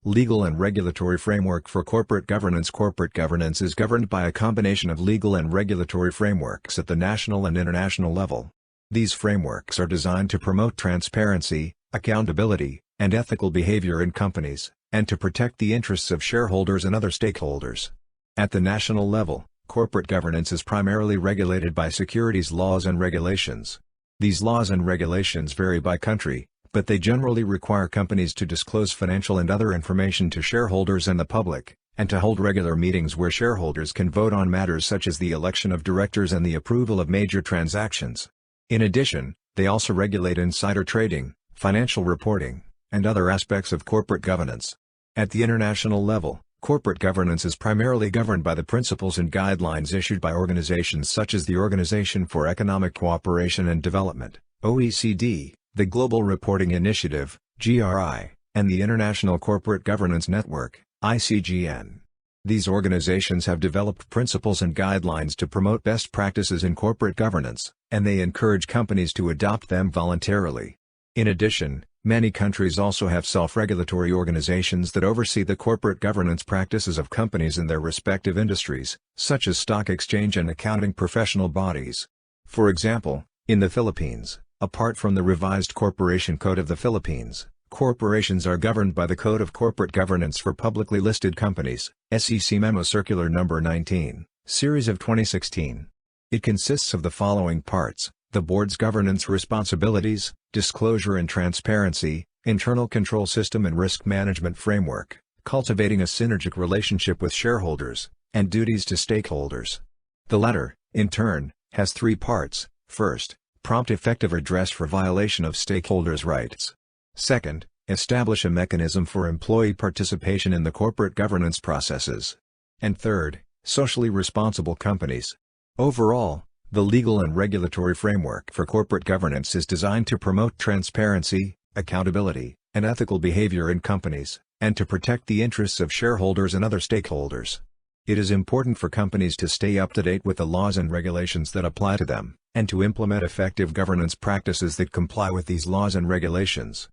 Legal and regulatory framework for corporate governance. Corporate governance is governed by a combination of legal and regulatory frameworks at the national and international level. These frameworks are designed to promote transparency, accountability, and ethical behavior in companies, and to protect the interests of shareholders and other stakeholders. At the national level, corporate governance is primarily regulated by securities laws and regulations. These laws and regulations vary by country, but they generally require companies to disclose financial and other information to shareholders and the public, and to hold regular meetings where shareholders can vote on matters such as the election of directors and the approval of major transactions. In addition, they also regulate insider trading, financial reporting, and other aspects of corporate governance. At the international level, corporate governance is primarily governed by the principles and guidelines issued by organizations such as the Organization for Economic Cooperation and Development, OECD, the Global Reporting Initiative, GRI, and the International Corporate Governance Network, ICGN. These organizations have developed principles and guidelines to promote best practices in corporate governance, and they encourage companies to adopt them voluntarily. In addition, many countries also have self-regulatory organizations that oversee the corporate governance practices of companies in their respective industries, such as stock exchange and accounting professional bodies. For example, in the Philippines, apart from the Revised Corporation Code of the Philippines, corporations are governed by the Code of Corporate Governance for Publicly Listed Companies, SEC Memo Circular No. 19, Series of 2016. It consists of the following parts: the board's governance responsibilities, disclosure and transparency, internal control system and risk management framework, cultivating a synergic relationship with shareholders, and duties to stakeholders. The latter, in turn, has three parts. First, prompt effective redress for violation of stakeholders' rights. Second, establish a mechanism for employee participation in the corporate governance processes. And third, socially responsible companies. Overall, the legal and regulatory framework for corporate governance is designed to promote transparency, accountability, and ethical behavior in companies, and to protect the interests of shareholders and other stakeholders. It is important for companies to stay up to date with the laws and regulations that apply to them, and to implement effective governance practices that comply with these laws and regulations.